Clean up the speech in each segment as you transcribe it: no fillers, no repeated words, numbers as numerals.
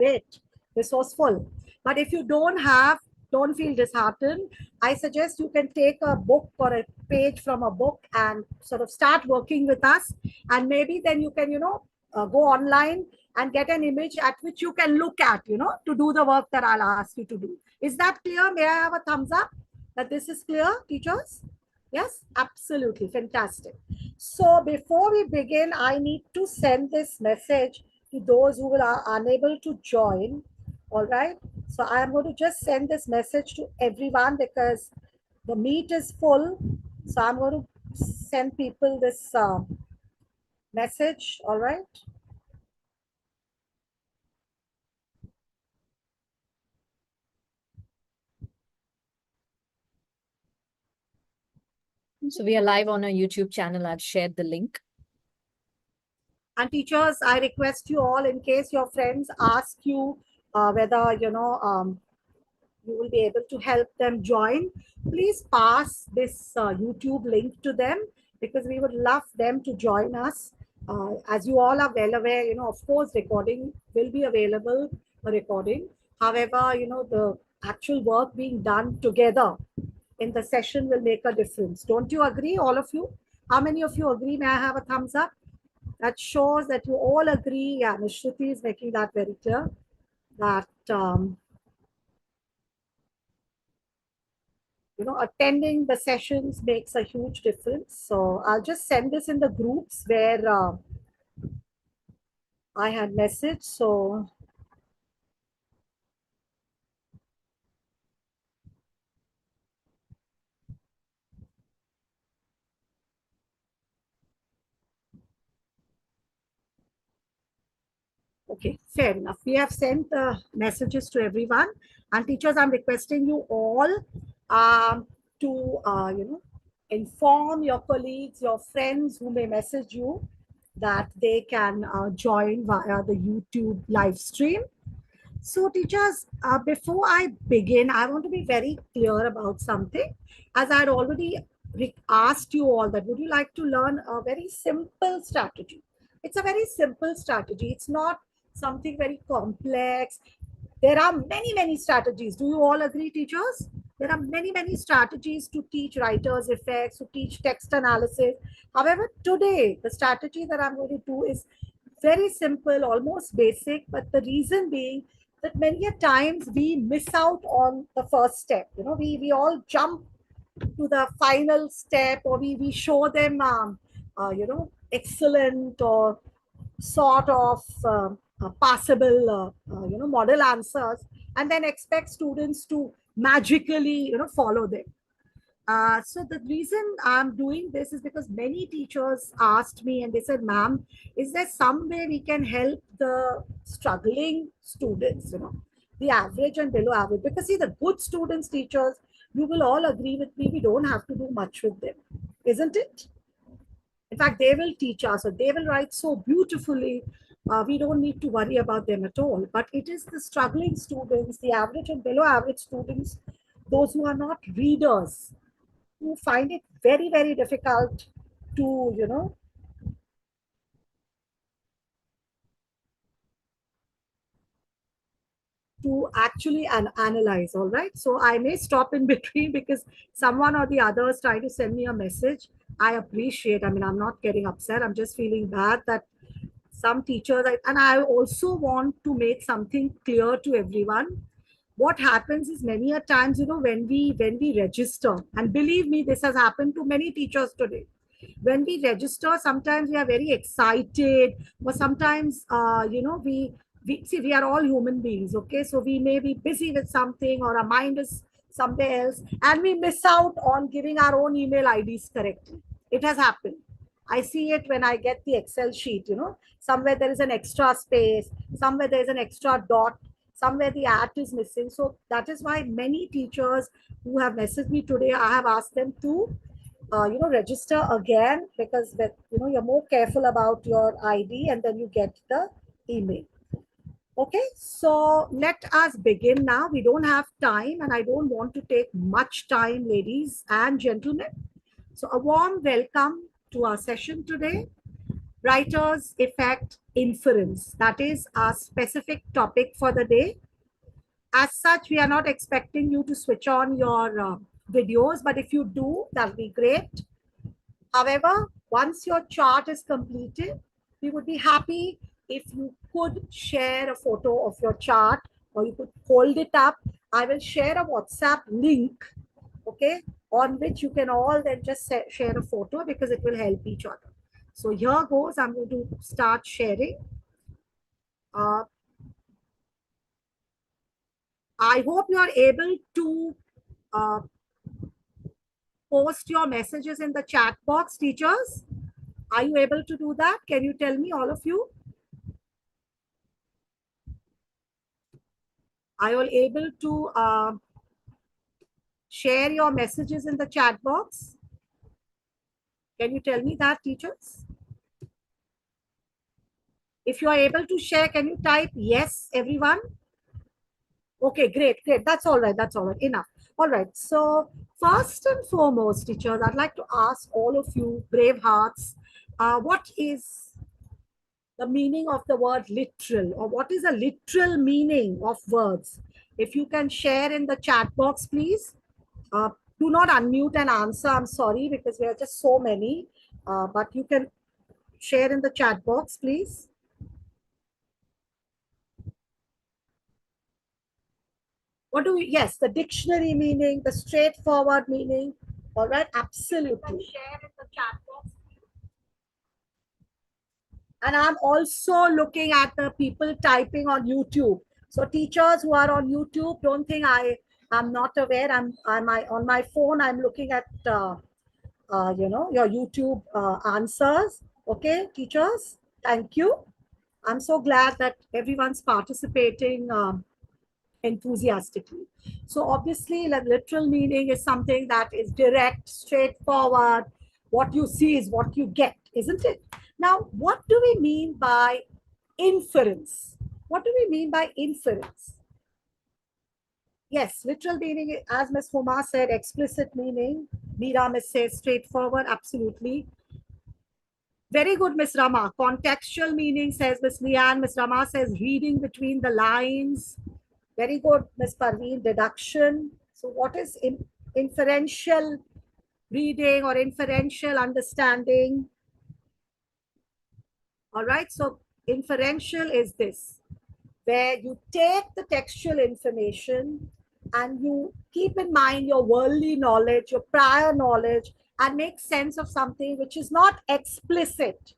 Great. This was full. But if you don't feel disheartened, I suggest you can take a book or a page from a book and sort of start working with us. And maybe then you can, go online and get an image at which you can look at, to do the work that I'll ask you to do. Is that clear? May I have a thumbs up that this is clear, teachers? Yes, absolutely. Fantastic. So before we begin, I need to send this message to those who are unable to join. All right. So I am going to just send this message to everyone because the meet is full. So I'm going to send people this message. All right. So we are live on our YouTube channel. I've shared the link. And teachers, I request you all, in case your friends ask you whether, you will be able to help them join, please pass this YouTube link to them because we would love them to join us. As you all are well aware, of course, recording will be available, a recording. However, the actual work being done together in the session will make a difference. Don't you agree, all of you? How many of you agree? May I have a thumbs up? That shows that you all agree. Yeah, Ms. Shruti is making that very clear that attending the sessions makes a huge difference. So I'll just send this in the groups where I had messaged. So okay, fair enough. We have sent the messages to everyone. And teachers, I'm requesting you all to, inform your colleagues, your friends who may message you that they can join via the YouTube live stream. So teachers, before I begin, I want to be very clear about something. As I had already asked you all that, would you like to learn a very simple strategy? It's a very simple strategy. It's not something very complex. There are many, many strategies. Do you all agree, teachers? There are many, many strategies to teach writers' effects, to teach text analysis. However, today, the strategy that I'm going to do is very simple, almost basic, but the reason being that many a times we miss out on the first step. We all jump to the final step, or we show them, excellent or sort of passable, model answers, and then expect students to magically, follow them. So the reason I'm doing this is because many teachers asked me and they said, ma'am, is there some way we can help the struggling students, the average and below average? Because see, the good students, teachers, you will all agree with me, we don't have to do much with them, isn't it? In fact, they will teach us, or they will write so beautifully. We don't need to worry about them at all. But it is the struggling students, the average and below average students, those who are not readers, who find it very, very difficult to, to actually analyze. All right. So I may stop in between because someone or the other is trying to send me a message. I appreciate. I mean, I'm not getting upset. I'm just feeling bad that some teachers, and I also want to make something clear to everyone. What happens is many a times, when we register, and believe me, this has happened to many teachers today. When we register, sometimes we are very excited, or sometimes, we see, we are all human beings, okay? So we may be busy with something, or our mind is somewhere else, and we miss out on giving our own email IDs correctly. It has happened. I see it when I get the Excel sheet, somewhere there is an extra space, somewhere there is an extra dot, somewhere the at is missing. So that is why many teachers who have messaged me today, I have asked them to, register again, because you're more careful about your ID and then you get the email. Okay, so let us begin now. We don't have time and I don't want to take much time, ladies and gentlemen. So a warm welcome to our session today. Writer's effect inference. That is our specific topic for the day. As such, we are not expecting you to switch on your videos, but if you do, that'll be great. However, once your chart is completed, we would be happy if you could share a photo of your chart, or you could hold it up. I will share a WhatsApp link, okay, on which you can all then just share a photo, because it will help each other. So here goes, I'm going to start sharing. Uh, I hope you are able to uh, post your messages in the chat box, teachers. Are you able to do that? Can you tell me, all of you? Are you able to share your messages in the chat box? Can you tell me that, teachers? If you are able to share, can you type yes, everyone? Okay, great, great. That's all right. That's all right. Enough. All right. So first and foremost, teachers, I'd like to ask all of you brave hearts, what is the meaning of the word literal, or what is a literal meaning of words? If you can share in the chat box, please. Uh, do not unmute and answer. I'm sorry, because we are just so many. But you can share in the chat box, please. What do we, yes, the dictionary meaning, the straightforward meaning. All right, absolutely. Share in the chat box. And I'm also looking at the people typing on YouTube. So teachers who are on YouTube, don't think I'm not aware. I'm on my phone. I'm looking at your YouTube answers. Okay, teachers, thank you. I'm so glad that everyone's participating enthusiastically. So obviously, the literal meaning is something that is direct, straightforward. What you see is what you get, isn't it? Now, what do we mean by inference? What do we mean by inference? Yes, literal meaning, as Ms. Huma said, explicit meaning. Meera Miss says straightforward, absolutely. Very good, Miss Rama. Contextual meaning, says Miss Lian. Miss Rama says reading between the lines. Very good, Miss Parveen. Deduction. So what is inferential reading or inferential understanding? All right, so inferential is this, where you take the textual information and you keep in mind your worldly knowledge, your prior knowledge, and make sense of something which is not explicit.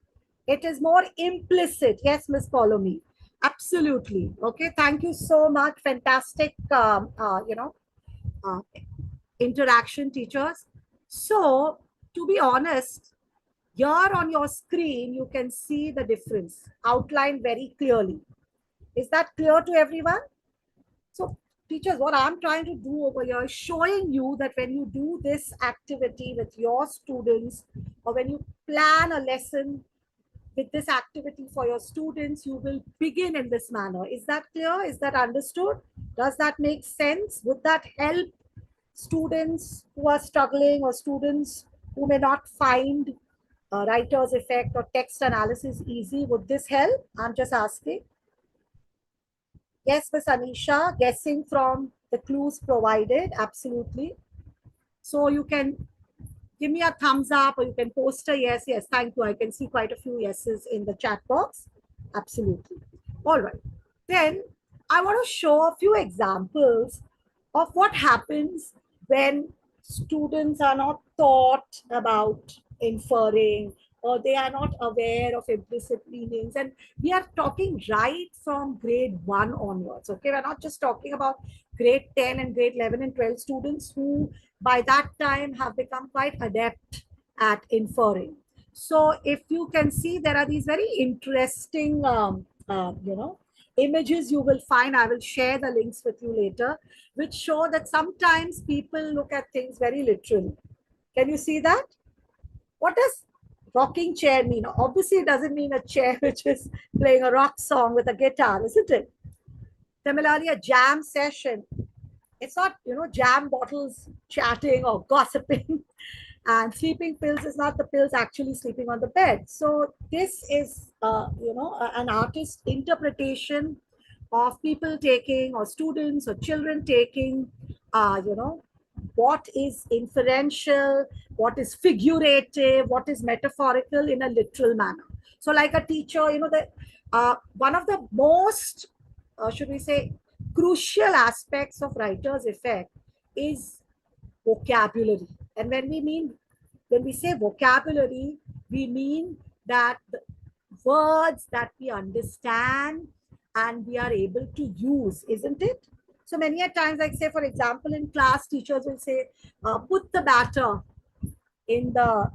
It is more implicit. Yes, Miss Polomi. Absolutely. Okay. Thank you so much. Fantastic, uh, interaction, teachers. So, to be honest, here on your screen, you can see the difference outlined very clearly. Is that clear to everyone? So, teachers, what I'm trying to do over here is showing you that when you do this activity with your students, or when you plan a lesson with this activity for your students, you will begin in this manner. Is that clear? Is that understood? Does that make sense? Would that help students who are struggling, or students who may not find writer's effect or text analysis easy? Would this help? I'm just asking. Yes, Ms. Anisha, guessing from the clues provided, absolutely. So you can give me a thumbs up, or you can post a yes. Yes, thank you. I can see quite a few yeses in the chat box. Absolutely. All right. Then I want to show a few examples of what happens when students are not taught about inferring, or they are not aware of implicit meanings. And we are talking right from grade 1 onwards. Okay, we're not just talking about grade 10 and grade 11 and 12 students who by that time have become quite adept at inferring. So if you can see, there are these very interesting images you will find. I will share the links with you later, which show that sometimes people look at things very literally. Can you see that? What does rocking chair mean? Obviously, it doesn't mean a chair which is playing a rock song with a guitar, isn't it? Similarly, a jam session. It's not, jam bottles chatting or gossiping. And sleeping pills is not the pills actually sleeping on the bed. So this is, an artist interpretation of people taking, or students or children taking, what is inferential, what is figurative, what is metaphorical in a literal manner. So like a teacher, one of the most, should we say, crucial aspects of writer's effect is vocabulary. And when we say vocabulary, we mean that the words that we understand and we are able to use, isn't it? So many a times, like say, for example, in class, teachers will say, put the batter in the,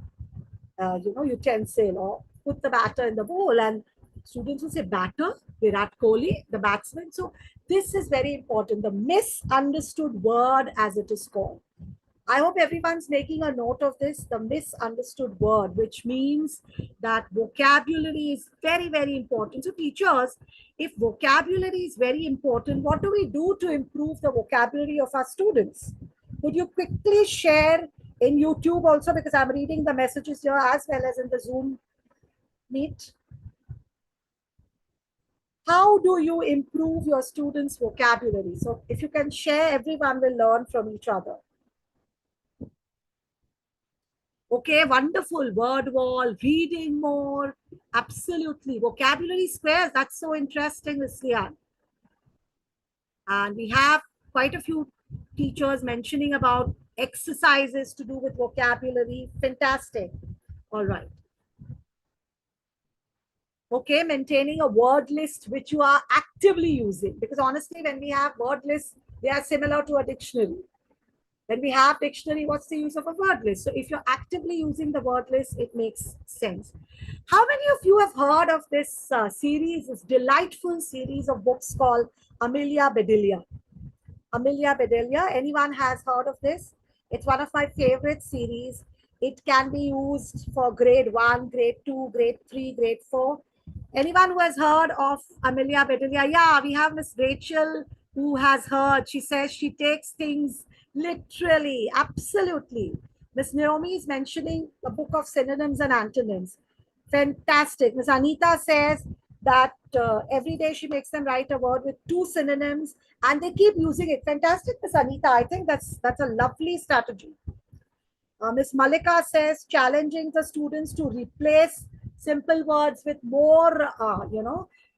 utensil, or put the batter in the bowl. And students will say, batter, Virat Kohli, the batsman. So this is very important, the misunderstood word, as it is called. I hope everyone's making a note of this, the misunderstood word, which means that vocabulary is very, very important. So teachers, if vocabulary is very important, what do we do to improve the vocabulary of our students? Could you quickly share in YouTube also, because I'm reading the messages here as well as in the Zoom meet? How do you improve your students' vocabulary? So if you can share, everyone will learn from each other. Okay, wonderful. Word wall, reading more. Absolutely. Vocabulary squares. That's so interesting, Miss Lian. And we have quite a few teachers mentioning about exercises to do with vocabulary. Fantastic. All right. Okay, maintaining a word list which you are actively using. Because honestly, when we have word lists, they are similar to a dictionary. When we have dictionary, what's the use of a word list? So if you're actively using the word list, it makes sense. How many of you have heard of this series, this delightful series of books called Amelia Bedelia? Amelia Bedelia, anyone has heard of this? It's one of my favorite series. It can be used for grade 1, grade 2, grade 3, grade 4. Anyone who has heard of Amelia Bedelia? Yeah, we have Miss Rachel who has heard. She says she takes things literally, absolutely. Miss Naomi is mentioning a book of synonyms and antonyms. Fantastic. Miss Anita says that every day she makes them write a word with 2 synonyms and they keep using it. Fantastic, Miss Anita. I think that's a lovely strategy. Miss Malika says challenging the students to replace simple words with more,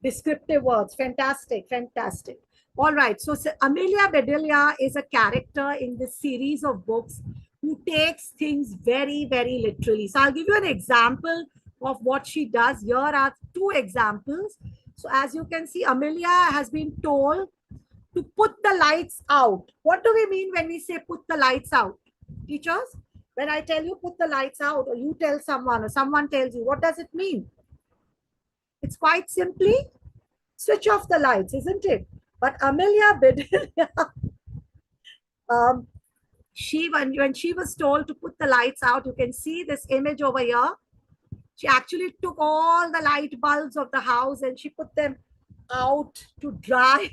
descriptive words. Fantastic, fantastic. All right. So Amelia Bedelia is a character in this series of books who takes things very, very literally. So I'll give you an example of what she does. Here are 2 examples. So as you can see, Amelia has been told to put the lights out. What do we mean when we say put the lights out? Teachers, when I tell you put the lights out, or you tell someone, or someone tells you, what does it mean? It's quite simply switch off the lights, isn't it? But Amelia Bedelia, um, when she was told to put the lights out, you can see this image over here. She actually took all the light bulbs of the house and she put them out to dry.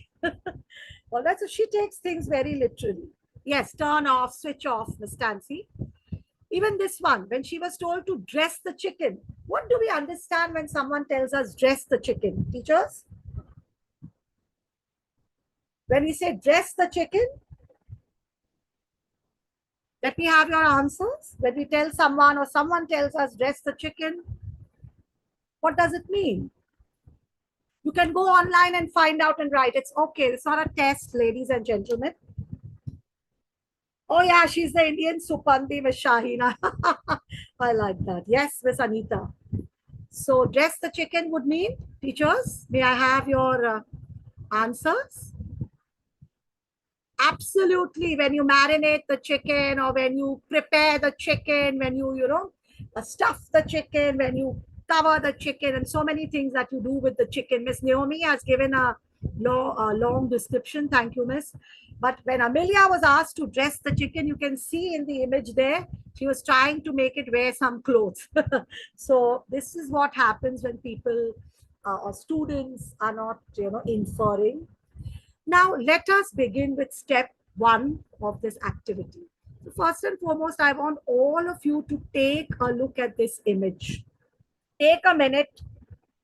Well, that's so she takes things very literally. Yes, turn off, switch off, Miss Tansy. Even this one, when she was told to dress the chicken, what do we understand when someone tells us dress the chicken? Teachers? When we say dress the chicken, let me have your answers. When we tell someone or someone tells us dress the chicken, what does it mean? You can go online and find out and write. It's okay. It's not a test, ladies and gentlemen. Oh yeah, she's the Indian Supandi, Miss Shahina. I like that. Yes, Miss Anita. So dress the chicken would mean, teachers, may I have your answers? Absolutely. When you marinate the chicken, or when you prepare the chicken, when you stuff the chicken, when you cover the chicken, and so many things that you do with the chicken. Miss Naomi has given a long description. Thank you, Miss. But when Amelia was asked to dress the chicken, you can see in the image there, she was trying to make it wear some clothes. So this is what happens when people or students are not, inferring. Now, let us begin with step 1 of this activity. first and foremost, I want all of you to take a look at this image. Take a minute.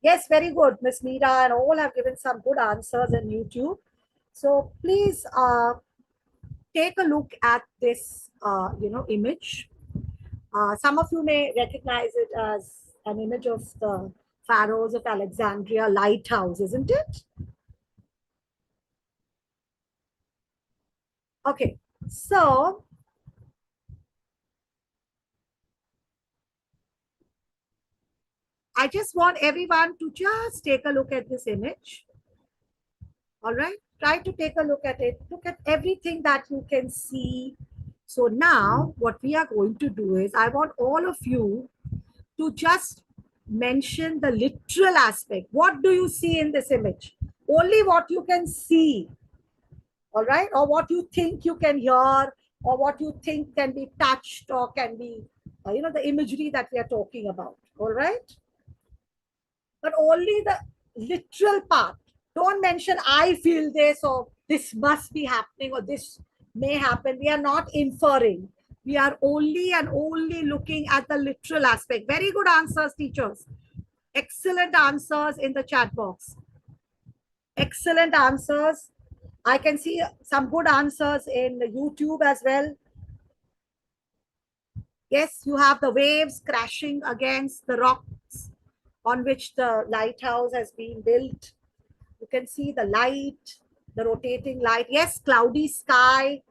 Yes, very good. Miss Meera and all have given some good answers in YouTube. So please take a look at this, image. Some of you may recognize it as an image of the pharaohs of Alexandria lighthouse, isn't it? Okay, so I just want everyone to just take a look at this image. All right, try to take a look at it. Look at everything that you can see. So now what we are going to do is I want all of you to just mention the literal aspect. What do you see in this image? Only what you can see, all right, or what you think you can hear, or what you think can be touched, or can be, the imagery that we are talking about, all right? But only the literal part. Don't mention, I feel this, or this must be happening, or this may happen. We are not inferring. We are only and only looking at the literal aspect. Very good answers, teachers. Excellent answers in the chat box. Excellent answers. I can see some good answers in YouTube as well. Yes, you have the waves crashing against the rocks on which the lighthouse has been built. You can see the light, the rotating light. Yes, cloudy sky.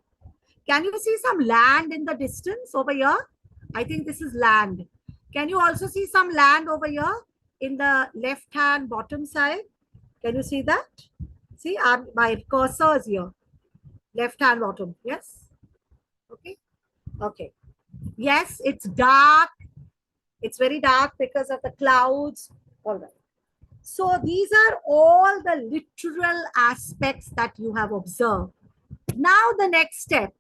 Can you see some land in the distance over here? I think this is land. Can you also see some land over here in the left hand bottom side? Can you see that? See, my cursor is here. Left hand bottom. Yes. Okay. Okay. Yes, it's dark. It's very dark because of the clouds. All right. So these are all the literal aspects that you have observed. Now the next step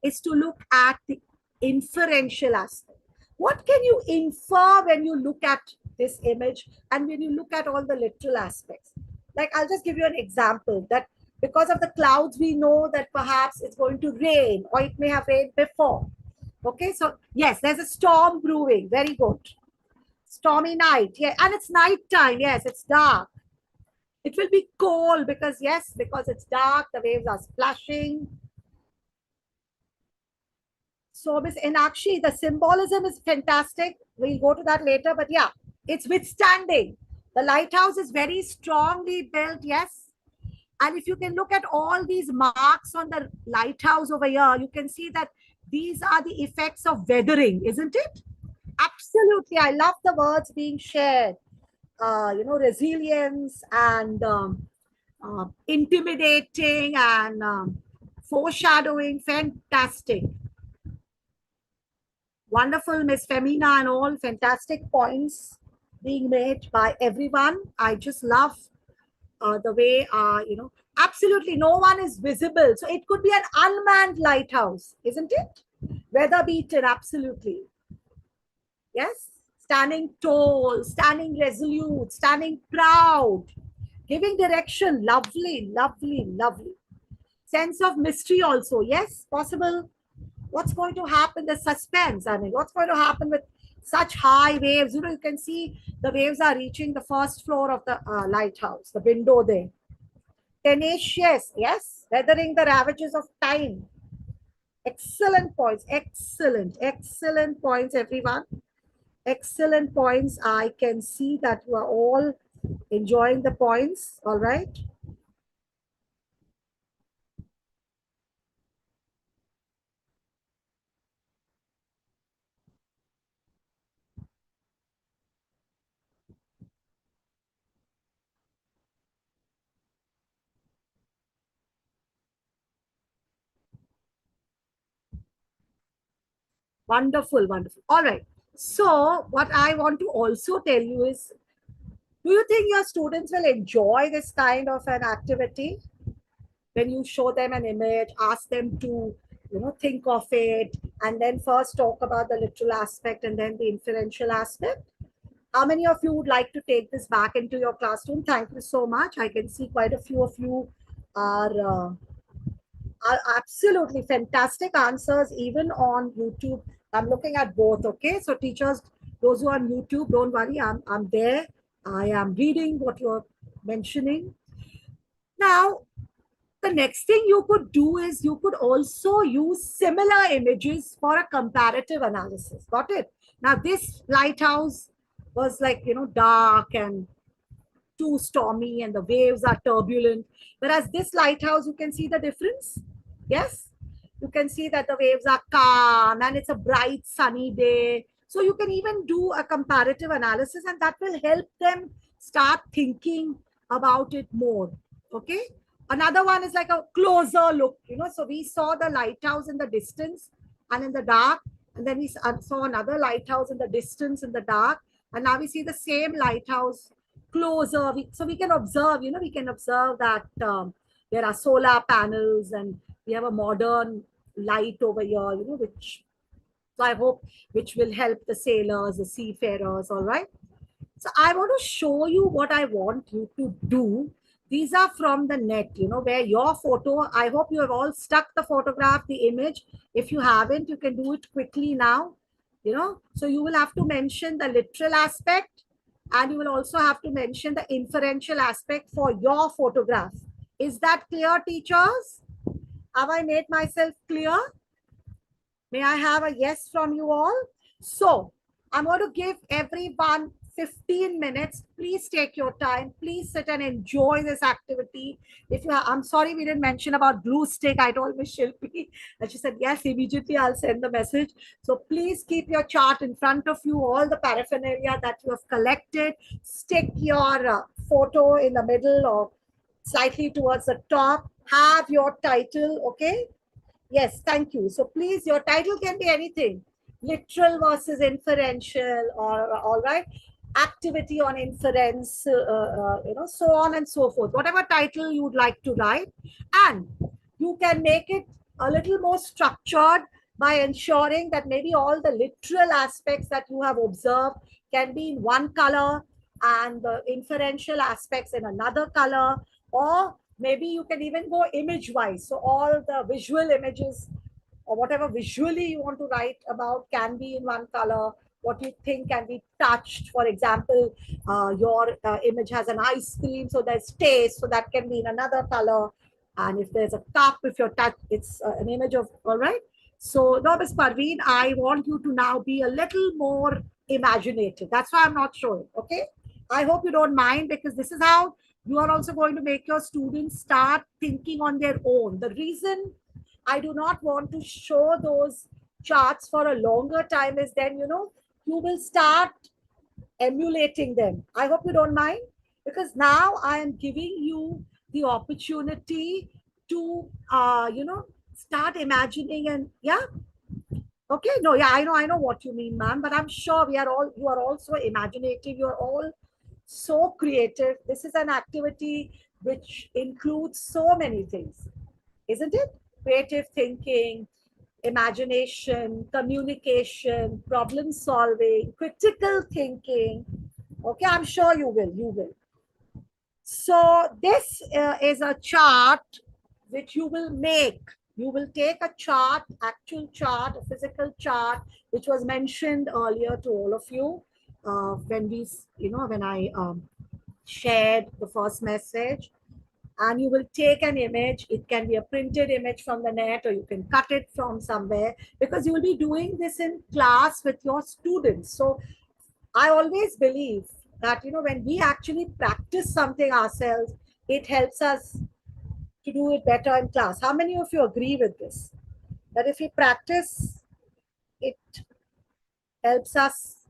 is to look at the inferential aspect. What can you infer when you look at this image and when you look at all the literal aspects? Like, I'll just give you an example that because of the clouds, we know that perhaps it's going to rain, or it may have rained before. Okay, so yes, there's a storm brewing. Very good. Stormy night. Yeah, and it's night time. Yes, it's dark. It will be cold because, yes, because it's dark, the waves are splashing. So, Miss Enakshi, the symbolism is fantastic. We'll go to that later, but yeah, it's withstanding. The lighthouse is very strongly built, yes. And if you can look at all these marks on the lighthouse over here, you can see that these are the effects of weathering, isn't it? Absolutely. I love the words being shared. Resilience and intimidating and foreshadowing. Fantastic. Wonderful, Miss Femina, and all fantastic points being made by everyone. I just love the way, absolutely no one is visible. So it could be an unmanned lighthouse, isn't it? Weather beaten, absolutely. Yes, standing tall, standing resolute, standing proud, giving direction. Lovely, lovely, lovely. Sense of mystery also. Yes, possible. What's going to happen? The suspense. I mean, what's going to happen with such high waves? You can see the waves are reaching the first floor of the lighthouse, the window there. Tenacious. Yes, weathering the ravages of time. Excellent points. Excellent, excellent points, everyone. Excellent points. I can see that you are all enjoying the points. All right. Wonderful, wonderful. All right. So what I want to also tell you is, do you think your students will enjoy this kind of an activity? When you show them an image, ask them to, think of it, and then first talk about the literal aspect and then the inferential aspect. How many of you would like to take this back into your classroom? Thank you so much. I can see quite a few of you are Absolutely fantastic answers, even on YouTube. I'm looking at both. Okay, so teachers, those who are on YouTube, don't worry. I'm there. I am reading what you're mentioning. Now, the next thing you could do is you could also use similar images for a comparative analysis. Got it? Now, this lighthouse was like, dark and too stormy and the waves are turbulent. Whereas this lighthouse, you can see the difference. Yes, you can see that the waves are calm and it's a bright, sunny day. So you can even do a comparative analysis, and that will help them start thinking about it more. Okay. Another one is like a closer look, So we saw the lighthouse in the distance and in the dark, and then we saw another lighthouse in the distance in the dark, and now we see the same lighthouse closer. So we can observe, we can observe that there are solar panels and we have a modern light over here, which, so I hope, which will help the sailors, the seafarers. All right. So I want to show you what I want you to do. These are from the net, where your photo, I hope you have all stuck the photograph, the image. If you haven't, you can do it quickly now, So you will have to mention the literal aspect, and you will also have to mention the inferential aspect for your photograph. Is that clear, teachers? Have I made myself clear? May I have a yes from you all? So I'm going to give everyone 15 minutes. Please take your time. Please sit and enjoy this activity. If you have, I'm sorry we didn't mention about glue stick. I told Miss Shilpi and she said, yes, immediately I'll send the message. So please keep your chart in front of you, all the paraphernalia that you have collected. Stick your photo in the middle or slightly towards the top. Have your title, okay? Yes, thank you. So please, your title can be anything, literal versus inferential, or all right, activity on inference, so on and so forth. Whatever title you would like to write, and you can make it a little more structured by ensuring that maybe all the literal aspects that you have observed can be in one color and the inferential aspects in another color, or maybe you can even go image wise. So all the visual images or whatever visually you want to write about can be in one color. What you think can be touched. For example, your image has an ice cream, so there's taste, so that can be in another color. And if there's a cup, if you're touch, it's an image of, all right. So, no, Ms. Parveen, I want you to now be a little more imaginative. That's why I'm not showing. Okay. I hope you don't mind, because this is how you are also going to make your students start thinking on their own. The reason I do not want to show those charts for a longer time is then, you will start emulating them. I hope you don't mind, because now I am giving you the opportunity to, start imagining. And yeah, okay, no, yeah, I know what you mean, ma'am, but I'm sure you are also imaginative. You are all so creative. This is an activity which includes so many things, isn't it? Creative thinking, imagination, communication, problem solving, critical thinking. Okay, I'm sure you will. You will. So this is a chart which you will make. You will take a chart, actual chart, a physical chart, which was mentioned earlier to all of you when when I shared the first message. And you will take an image. It can be a printed image from the net, or you can cut it from somewhere, because you will be doing this in class with your students. So I always believe that, when we actually practice something ourselves, it helps us to do it better in class. How many of you agree with this? That if we practice, it helps us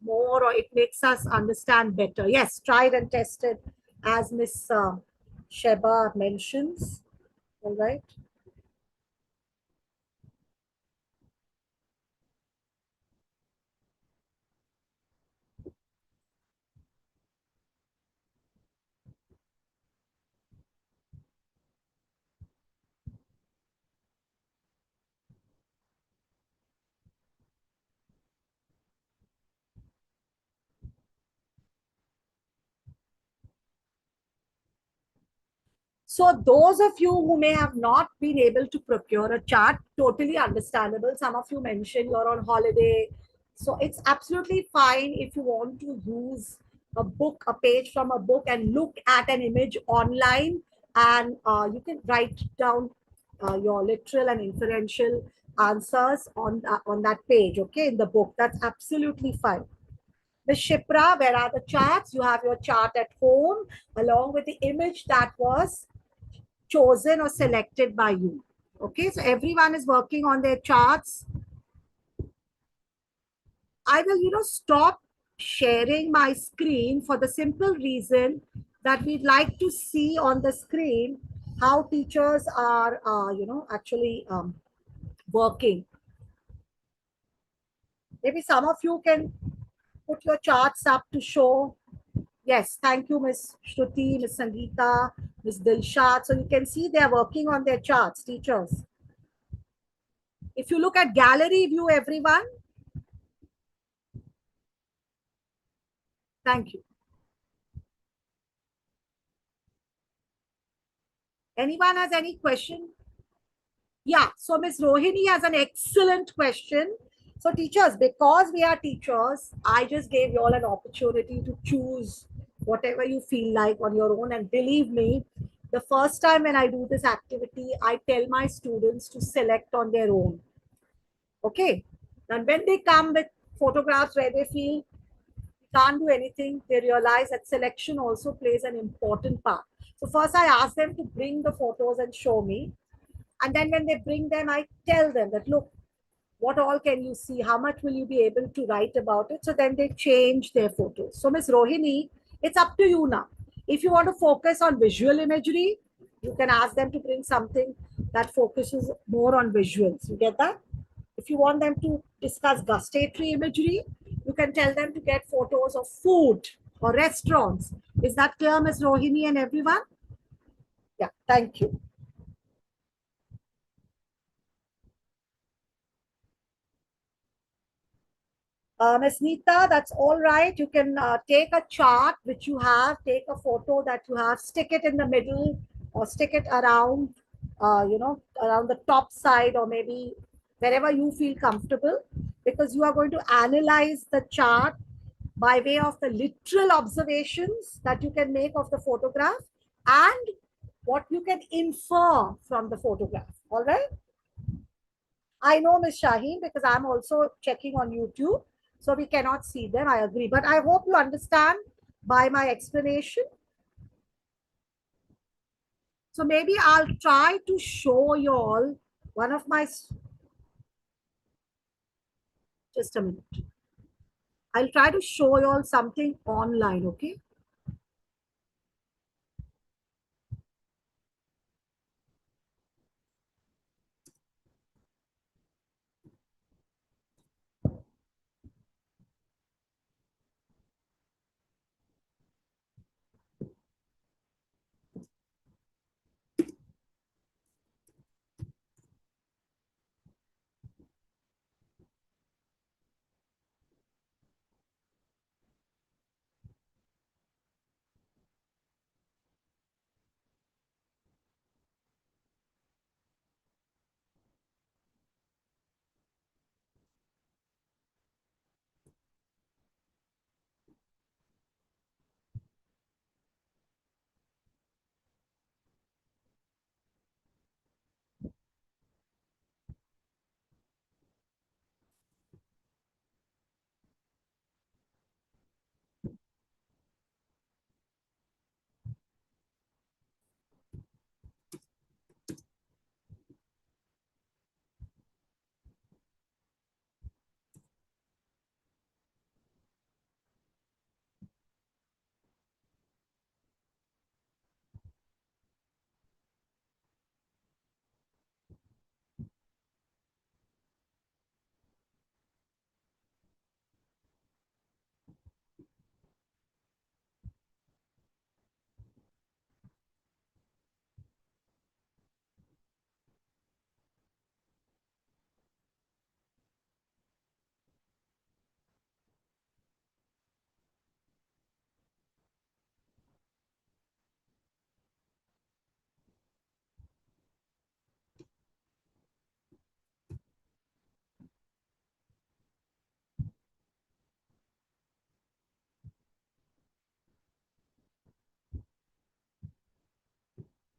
more, or it makes us understand better. Yes, tried and tested, as Miss Sheba mentions. All right. So those of you who may have not been able to procure a chart, totally understandable. Some of you mentioned you're on holiday. So it's absolutely fine if you want to use a book, a page from a book, and look at an image online, and you can write down your literal and inferential answers on that page, okay, in the book. That's absolutely fine. The Shipra, where are the charts? You have your chart at home along with the image that was chosen or selected by you. Okay, so everyone is working on their charts. I will, stop sharing my screen for the simple reason that we'd like to see on the screen how teachers are, actually working. Maybe some of you can put your charts up to show. Yes, thank you, Miss Shruti, Miss Sangeeta, Miss Dilshad. So you can see they're working on their charts, teachers. If you look at gallery view, everyone, thank you. Anyone has any question? Yeah, so Miss Rohini has an excellent question. So teachers, because we are teachers, I just gave you all an opportunity to choose whatever you feel like on your own. And believe me, the first time when I do this activity, I tell my students to select on their own. Okay. And when they come with photographs where they feel can't do anything, they realize that selection also plays an important part. So first I ask them to bring the photos and show me. And then when they bring them, I tell them that, look, what all can you see? How much will you be able to write about it? So then they change their photos. So Miss Rohini, it's up to you now. If you want to focus on visual imagery, you can ask them to bring something that focuses more on visuals. You get that? If you want them to discuss gustatory imagery, you can tell them to get photos of food or restaurants. Is that clear, Ms. Rohini and everyone? Yeah, thank you. Ms. Neeta, that's all right. You can take a chart which you have, take a photo that you have, stick it in the middle or stick it around, around the top side or maybe wherever you feel comfortable, because you are going to analyze the chart by way of the literal observations that you can make of the photograph and what you can infer from the photograph. All right. I know Ms. Shaheen because I'm also checking on YouTube. So we cannot see them. I agree. But I hope you understand by my explanation. So maybe I'll try to show you all one of my, just a minute. I'll try to show you all something online. Okay.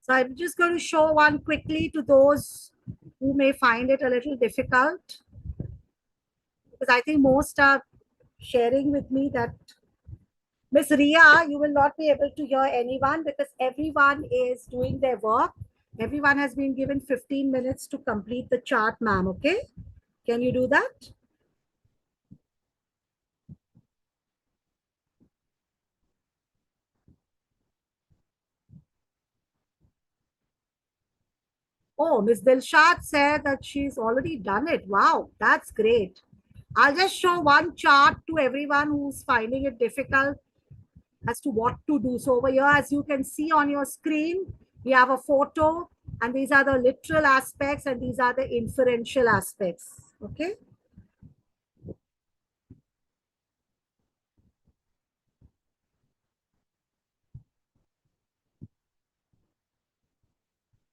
So I'm just going to show one quickly to those who may find it a little difficult, because I think most are sharing with me that Miss Ria, you will not be able to hear anyone because everyone is doing their work. Everyone has been given 15 minutes to complete the chart, ma'am. Okay. Can you do that? Oh, Miss Dilshad said that she's already done it. Wow, that's great. I'll just show one chart to everyone who's finding it difficult as to what to do. So over here, as you can see on your screen, we have a photo, and these are the literal aspects and these are the inferential aspects. Okay.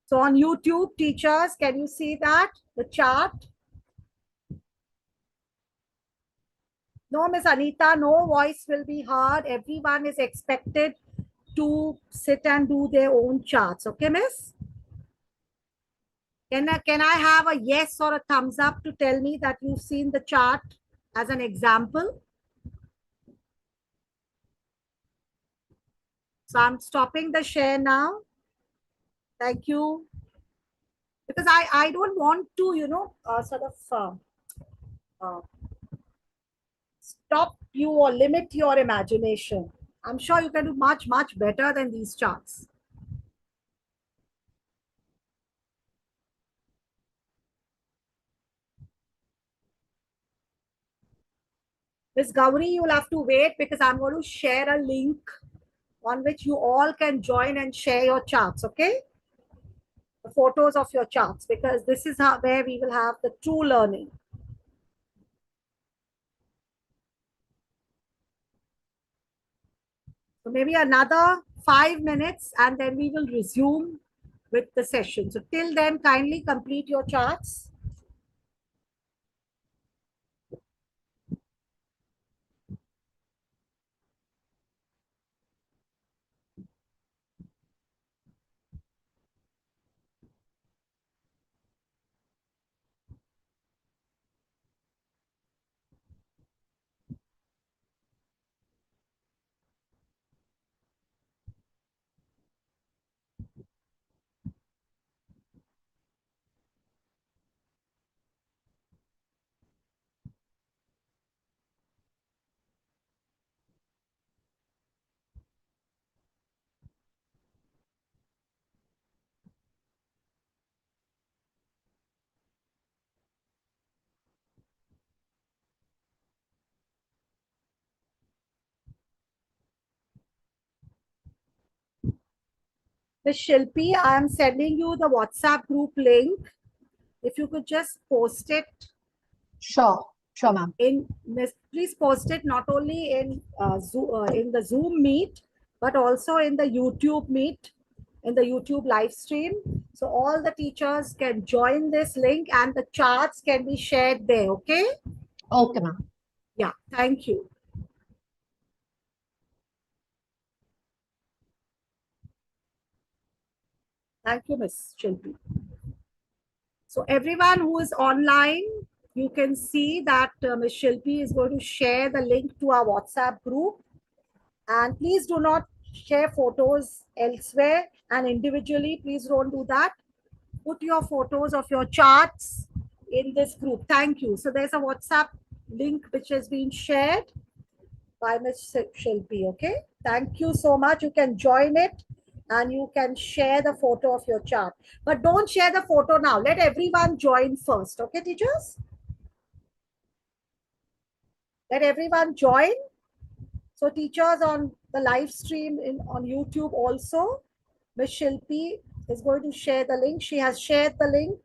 So on YouTube, teachers, can you see that? The chart? No, Miss Anita, no voice will be heard. Everyone is expected to sit and do their own charts. Okay, Miss? Can I have a yes or a thumbs up to tell me that you've seen the chart as an example? So I'm stopping the share now. Thank you. Because I don't want to, sort of uh, stop you or limit your imagination. I'm sure you can do much, much better than these charts. Miss Gauri, you'll have to wait because I'm going to share a link on which you all can join and share your charts, okay? The photos of your charts, because this is where we will have the true learning. So maybe another 5 minutes and then we will resume with the session. So till then, kindly complete your charts. Ms. Shilpi, I am sending you the WhatsApp group link. If you could just post it Sure, sure, ma'am. please post it not only in the Zoom meet, but also in the YouTube meet, in the YouTube live stream. So all the teachers can join this link and the charts can be shared there. Okay. Okay, ma'am. Yeah. Thank you. Thank you, Ms. Shilpi. So everyone who is online, you can see that Ms. Shilpi is going to share the link to our WhatsApp group. And please do not share photos elsewhere and individually. Please don't do that. Put your photos of your charts in this group. Thank you. So there's a WhatsApp link which has been shared by Ms. Shilpi. Okay. Thank you so much. You can join it and you can share the photo of your chart. But don't share the photo now. Let everyone join first. Okay, teachers? Let everyone join. So teachers on the live stream on YouTube also, Ms. Shilpi is going to share the link. She has shared the link.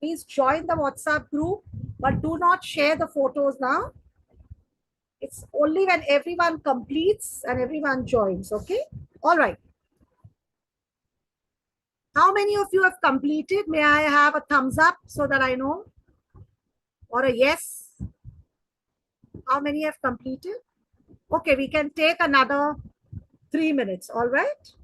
Please join the WhatsApp group, but do not share the photos now. It's only when everyone completes and everyone joins, okay? All right. How many of you have completed? May I have a thumbs up so that I know? Or a yes? How many have completed? Okay, we can take another 3 minutes, all right?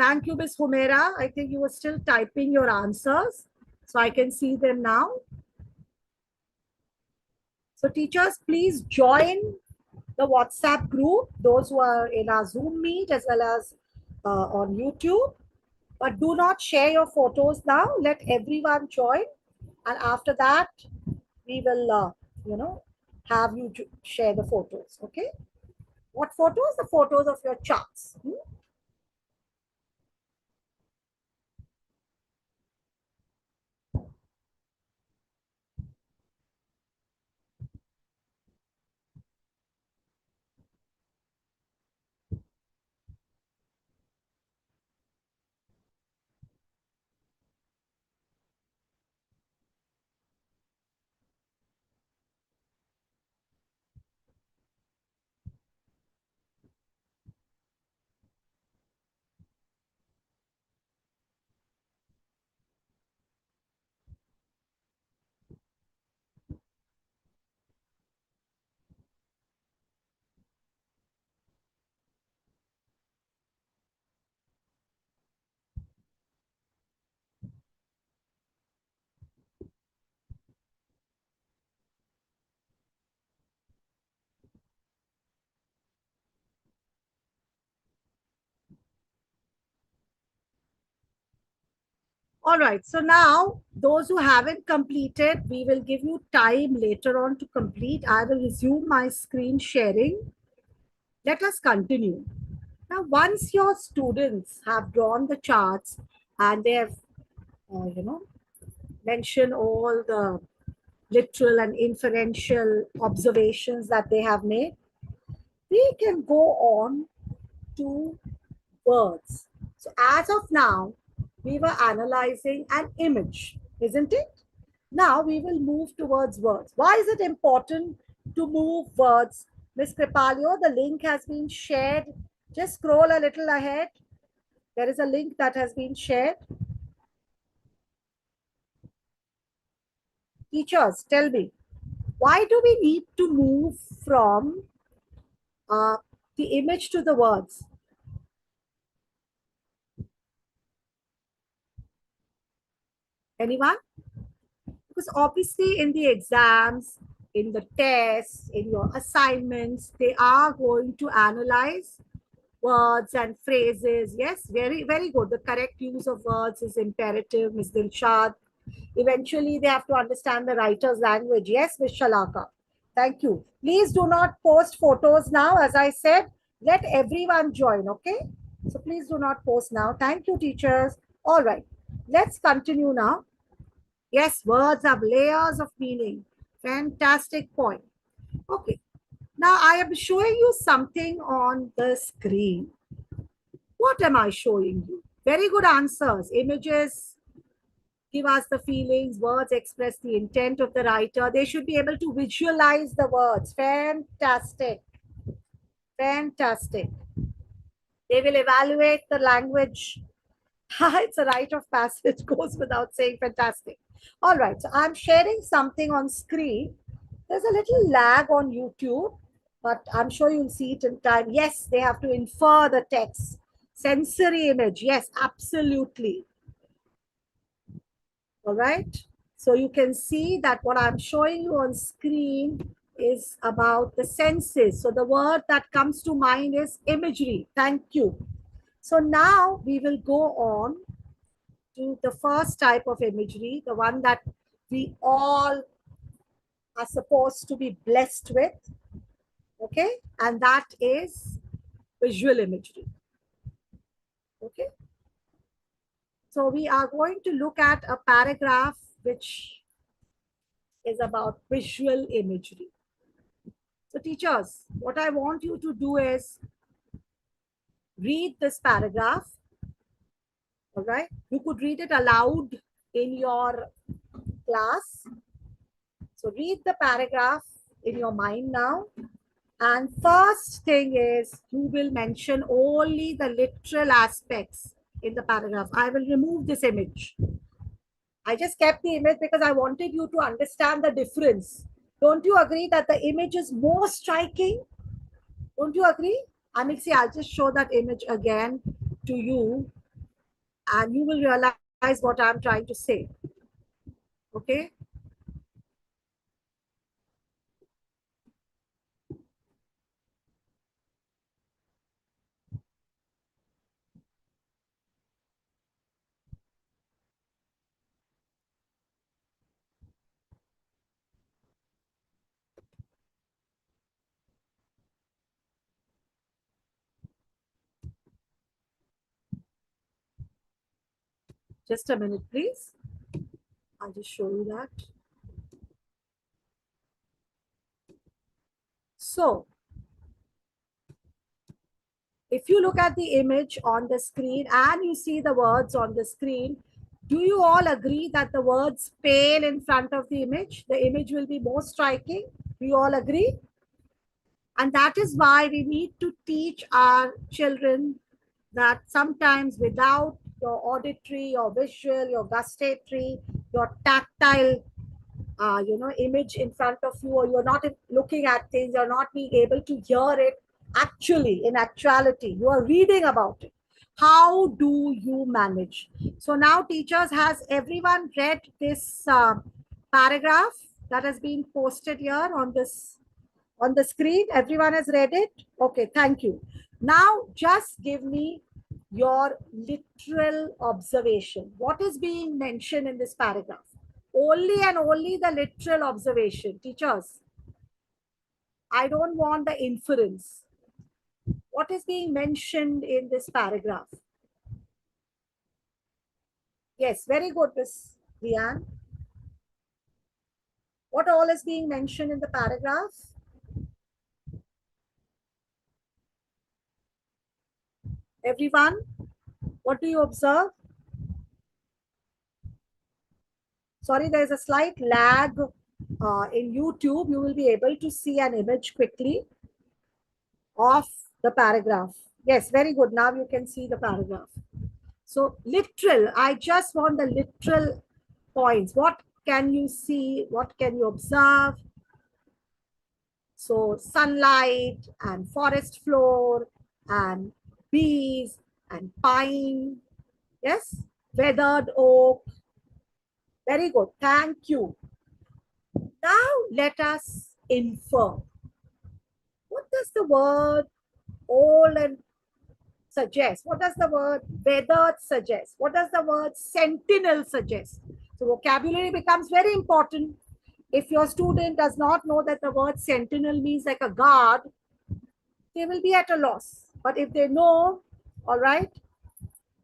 Thank you, Miss Humera. I think you were still typing your answers, so I can see them now. So teachers, please join the WhatsApp group, those who are in our Zoom meet as well as on YouTube. But do not share your photos now. Let everyone join. And after that, we will, have you share the photos. Okay. What photos? The photos of your charts. All right. So now, those who haven't completed, we will give you time later on to complete. I will resume my screen sharing. Let us continue. Now, once your students have drawn the charts and they have, mentioned all the literal and inferential observations that they have made, we can go on to words. So as of now, we were analyzing an image, isn't it? Now we will move towards words. Why is it important to move words? Miss Kripalio, the link has been shared. Just scroll a little ahead. There is a link that has been shared. Teachers, tell me, why do we need to move from the image to the words? Anyone? Because obviously in the exams, in the tests, in your assignments, they are going to analyze words and phrases. Yes, very, very good. The correct use of words is imperative, Ms. Dilshad. Eventually, they have to understand the writer's language. Yes, Ms. Shalaka. Thank you. Please do not post photos now. As I said, let everyone join, okay? So please do not post now. Thank you, teachers. All right. Let's continue now. Yes, words have layers of meaning. Fantastic point. Okay. Now I am showing you something on the screen. What am I showing you? Very good answers. Images give us the feelings. Words express the intent of the writer. They should be able to visualize the words. Fantastic. Fantastic. They will evaluate the language. It's a rite of passage, goes without saying. Fantastic. All right. So I'm sharing something on screen. There's a little lag on YouTube, but I'm sure you'll see it in time. Yes, they have to infer the text. Sensory image. Yes, absolutely. All right. So you can see that what I'm showing you on screen is about the senses. So the word that comes to mind is imagery. Thank you. So now we will go on to the first type of imagery, the one that we all are supposed to be blessed with. Okay. And that is visual imagery. Okay. So we are going to look at a paragraph which is about visual imagery. So teachers, what I want you to do is read this paragraph. All right. You could read it aloud in your class. So read the paragraph in your mind now. And first thing is you will mention only the literal aspects in the paragraph. I will remove this image. I just kept the image because I wanted you to understand the difference. Don't you agree that the image is more striking? Don't you agree? Amixi, I'll just show that image again to you and you will realize what I'm trying to say. Okay. Just a minute, please. I'll just show you that. So, if you look at the image on the screen and you see the words on the screen, do you all agree that the words pale in front of the image? The image will be more striking. Do you all agree? And that is why we need to teach our children that sometimes without your auditory, your visual, your gustatory, your tactile image in front of you, or you're not looking at things, you're not being able to hear it actually, in actuality, you are reading about it. How do you manage? So now teachers, has everyone read this paragraph that has been posted here on the screen? Everyone has read it? Okay, thank you. Now just give me your literal observation. What is being mentioned in this paragraph? Only and only the literal observation. Teachers, I don't want the inference. What is being mentioned in this paragraph? Yes, very good, Miss Leanne. What all is being mentioned in the paragraph? Everyone, what do you observe? Sorry, there's a slight lag in YouTube. You will be able to see an image quickly of the paragraph. Yes, very good. Now you can see the paragraph. So literal, I just want the literal points. What can you see? What can you observe? So sunlight and forest floor and bees and pine. Yes, weathered oak. Very good. Thank you. Now let us infer. What does the word old and suggest? What does the word weathered suggest? What does the word sentinel suggest? So vocabulary becomes very important. If your student does not know that the word sentinel means like a guard, they will be at a loss. But if they know, all right,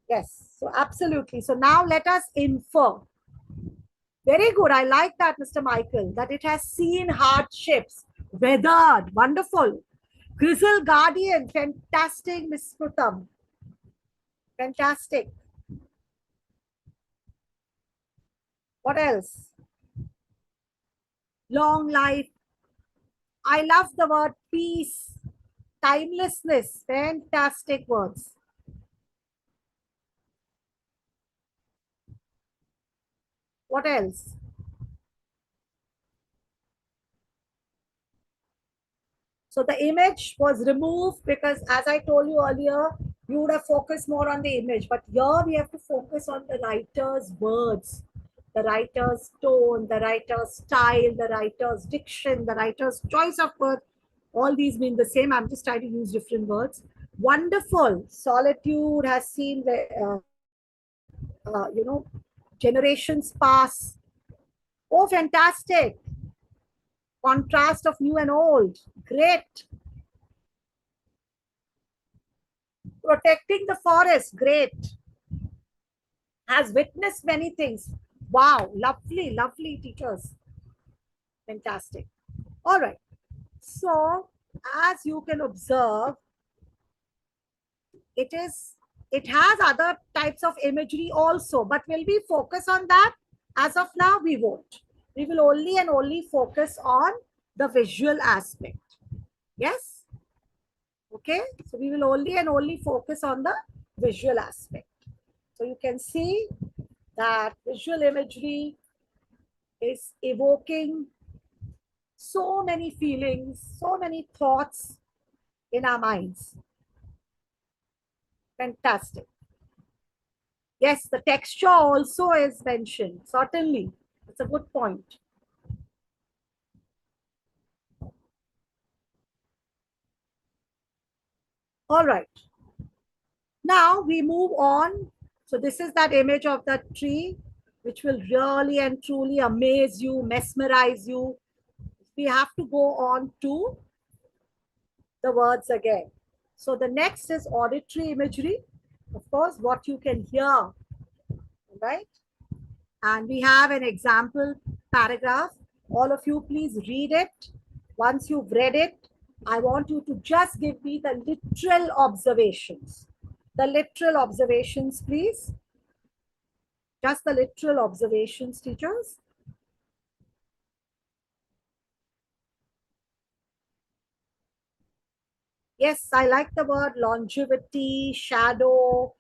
yes, so absolutely. So now let us infer. Very good. I like that, Mr. Michael, that it has seen hardships, weathered, wonderful. Grizzle Guardian, fantastic, Miss Putam. Fantastic. What else? Long life. I love the word peace, timelessness. Fantastic words. What else? So the image was removed because, as I told you earlier, you would have focused more on the image. But here we have to focus on the writer's words, the writer's tone, the writer's style, the writer's diction, the writer's choice of words. All these mean the same. I'm just trying to use different words. Wonderful. Solitude has seen the, generations pass. Oh, fantastic. Contrast of new and old. Great. Protecting the forest. Great. Has witnessed many things. Wow. Lovely, lovely teachers. Fantastic. All right. So, as you can observe, it has other types of imagery also, but will we focus on that? As of now, we won't. We will only and only focus on the visual aspect. Yes? Okay, so we will only and only focus on the visual aspect. So you can see that visual imagery is evoking so many feelings, so many thoughts in our minds. Fantastic. Yes, the texture also is mentioned. Certainly. It's a good point. All right. Now we move on. So this is that image of that tree, which will really and truly amaze you, mesmerize you. We have to go on to the words again. So the next is auditory imagery. Of course, what you can hear, right? And we have an example paragraph. All of you, please read it. Once you've read it, I want you to just give me the literal observations. The literal observations, please. Just the literal observations, teachers. Yes, I like the word longevity, shadow,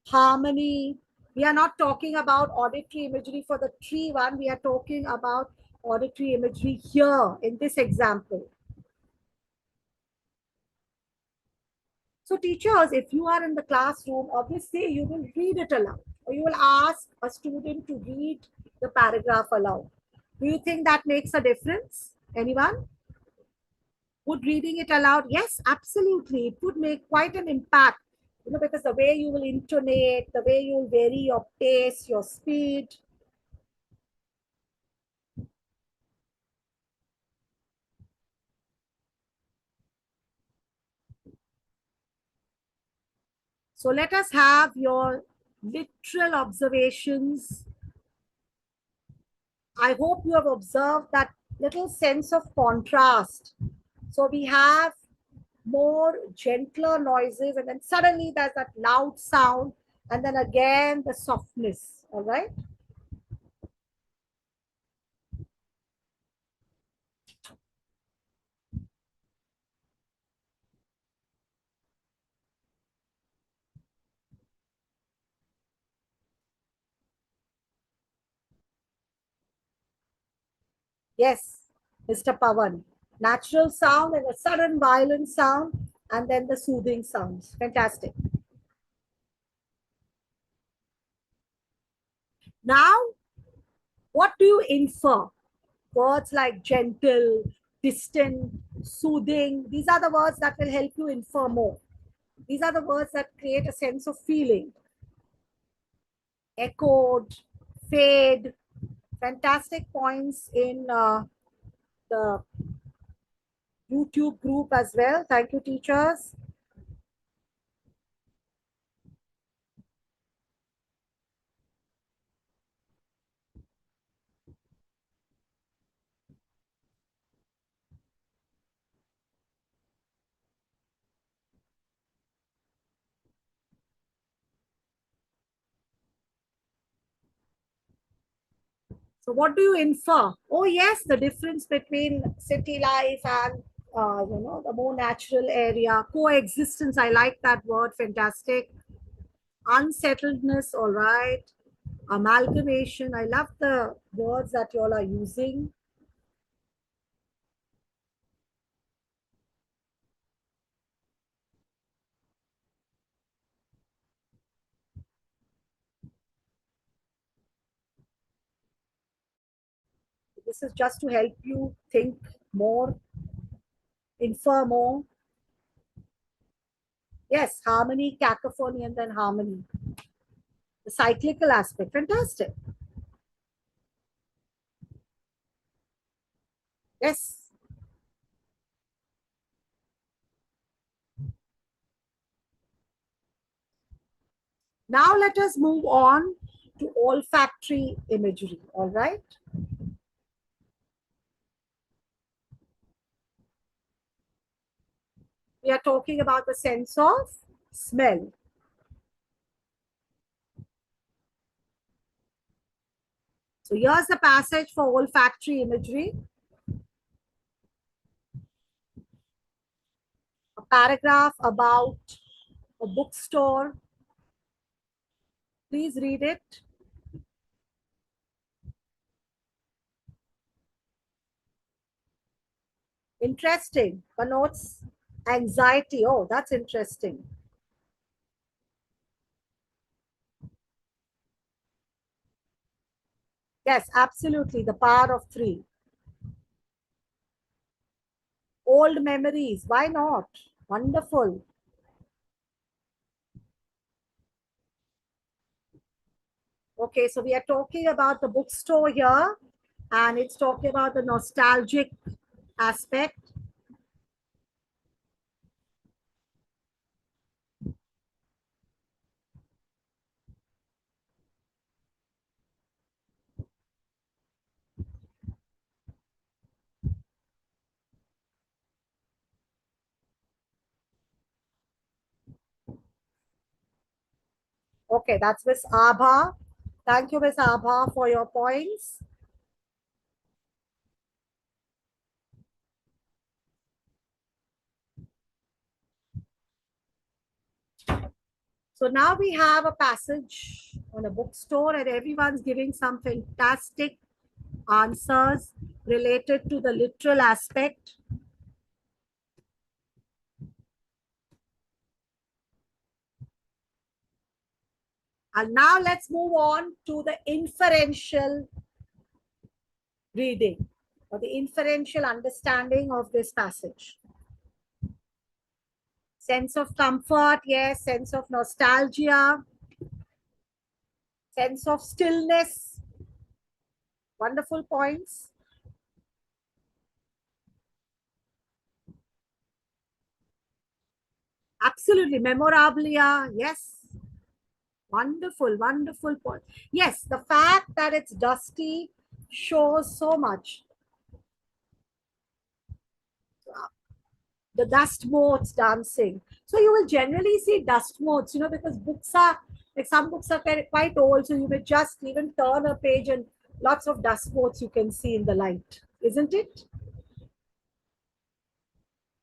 harmony. We are not talking about auditory imagery for the tree one. We are talking about auditory imagery here in this example. So teachers, if you are in the classroom, obviously you will read it aloud, or you will ask a student to read the paragraph aloud. Do you think that makes a difference? Anyone? Would reading it aloud? Yes, absolutely. It would make quite an impact, because the way you will intonate, the way you will vary your pace, your speed. So let us have your literal observations. I hope you have observed that little sense of contrast. So we have more gentler noises, and then suddenly there's that loud sound, and then again the softness. All right. Yes, Mr. Pavan. Natural sound and a sudden violent sound, and then the soothing sounds. Fantastic. Now, what do you infer? Words like gentle, distant, soothing. These are the words that will help you infer more. These are the words that create a sense of feeling. Echoed, fade. Fantastic points in the YouTube group as well. Thank you, teachers. So what do you infer? Oh yes, the difference between city life and the more natural area. Coexistence, I like that word, fantastic. Unsettledness, all right. Amalgamation, I love the words that you all are using. This is just to help you think more, infer more. Yes, harmony, cacophony, and then harmony. The cyclical aspect, fantastic. Yes. Now let us move on to olfactory imagery, all right? We are talking about the sense of smell. So here's the passage for olfactory imagery. A paragraph about a bookstore. Please read it. Interesting. Connotes anxiety. Oh, that's interesting. Yes, absolutely. The power of three. Old memories. Why not? Wonderful. Okay, so we are talking about the bookstore here, and it's talking about the nostalgic aspect. Okay, that's Miss Abha. Thank you, Miss Abha, for your points. So now we have a passage on a bookstore, and everyone's giving some fantastic answers related to the literal aspect. And now let's move on to the inferential reading or the inferential understanding of this passage. Sense of comfort, yes, sense of nostalgia, sense of stillness. Wonderful points. Absolutely. Memorabilia, yes. Wonderful, wonderful point. Yes, the fact that it's dusty shows so much. The dust motes dancing. So you will generally see dust motes, because books are like some books are quite old. So you may just even turn a page and lots of dust motes you can see in the light, isn't it?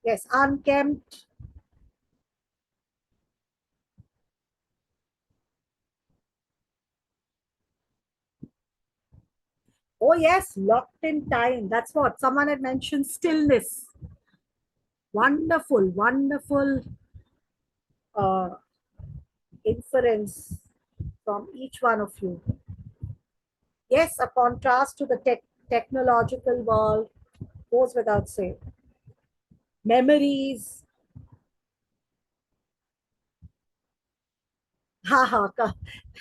Yes, unkempt. Oh, yes, locked in time. That's what someone had mentioned stillness. Wonderful, wonderful uh, inference from each one of you. Yes, a contrast to the technological world goes without saying. Memories.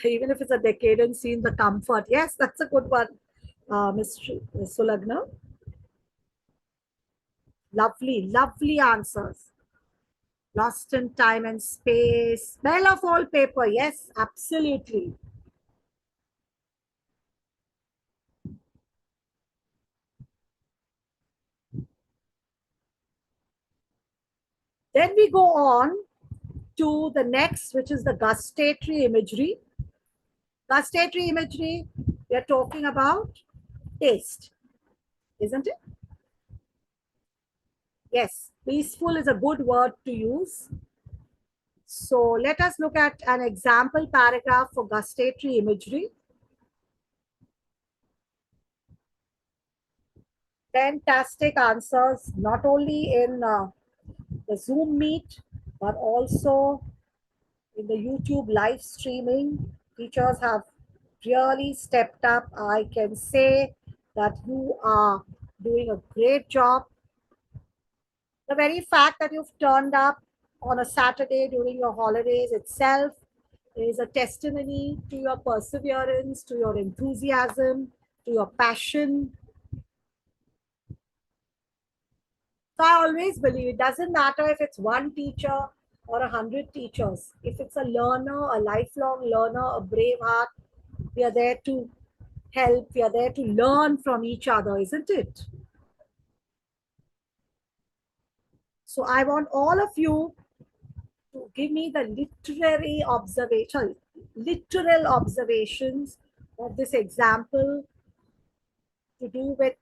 Even if it's a decadent scene, the comfort. Yes, that's a good one, Miss Sulagna. Lovely, lovely answers. Lost in time and space. Smell of old paper. Yes, absolutely. Then we go on to the next, which is the gustatory imagery. Gustatory imagery, we are talking about taste, isn't it? Yes, peaceful is a good word to use. So let us look at an example paragraph for gustatory imagery. Fantastic answers, not only in the Zoom meet, but also in the YouTube live streaming. Teachers have really stepped up. I can say that you are doing a great job. The very fact that you've turned up on a Saturday during your holidays itself is a testimony to your perseverance, to your enthusiasm, to your passion. So I always believe it doesn't matter if it's one teacher or 100 teachers. If it's a learner, a lifelong learner, a brave heart, we are there to help. We are there to learn from each other, isn't it? So I want all of you to give me the literal observations of this example to do with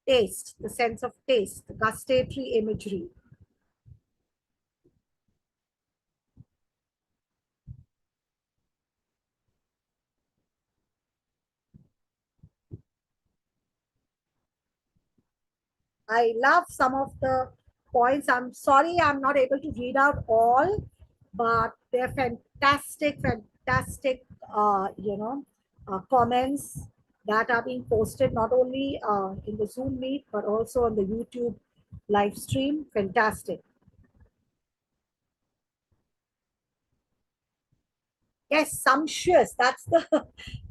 taste, the sense of taste, the gustatory imagery. I love some of the points. I'm sorry I'm not able to read out all, but they're fantastic, fantastic, comments. that are being posted not only in the Zoom meet, but also on the YouTube live stream. Fantastic. Yes, sumptuous. That's the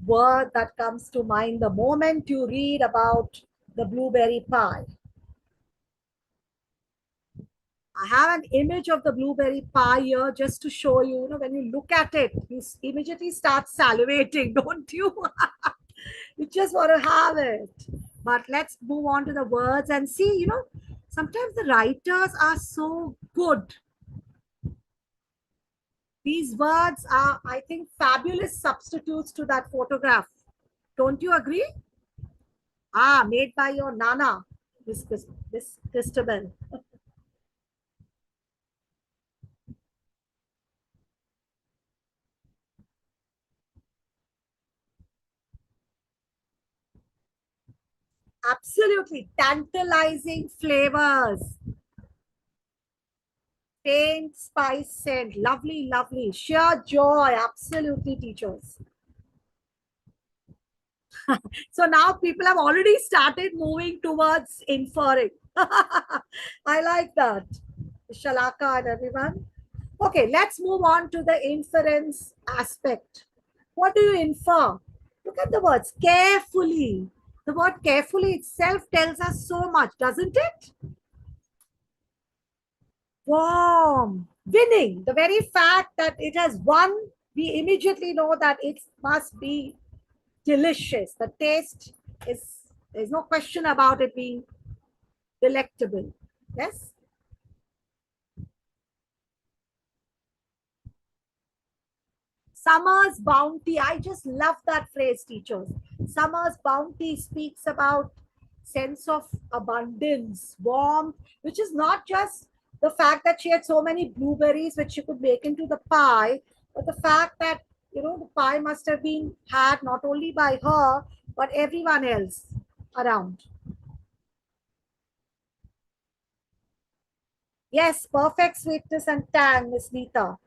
word that comes to mind the moment you read about the blueberry pie. I have an image of the blueberry pie here just to show you, when you look at it, you immediately start salivating, don't you? You just want to have it. But let's move on to the words and see, sometimes the writers are so good. These words are, I think, fabulous substitutes to that photograph. Don't you agree? Ah, made by your Nana, Miss Christabel. Absolutely tantalizing flavors. Faint spice scent. Lovely, lovely. Sheer joy. Absolutely, teachers. So now people have already started moving towards inferring. I like that. Shalaka and everyone. Okay, let's move on to the inference aspect. What do you infer? Look at the words carefully. The word carefully itself tells us so much, doesn't it? Warm, winning. The very fact that it has won, we immediately know that it must be delicious. The taste is, there's no question about it being delectable. Yes. Summer's bounty. I just love that phrase, teachers. Summer's bounty speaks about sense of abundance, warmth, which is not just the fact that she had so many blueberries which she could make into the pie, but the fact that the pie must have been had not only by her but everyone else around. Yes, perfect sweetness and tang, Miss Nita.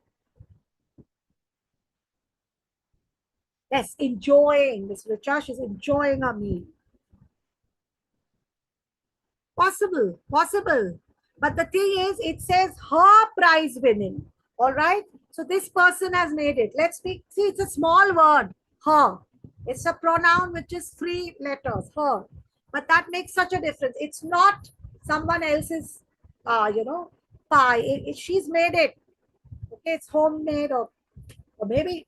Yes, enjoying. Miss Richa, is enjoying her meal. Possible, possible. But the thing is, it says her prize winning. All right. So this person has made it. Let's speak. See, it's a small word, her. It's a pronoun which is three letters, her. But that makes such a difference. It's not someone else's, pie. She's made it. Okay, it's homemade or maybe,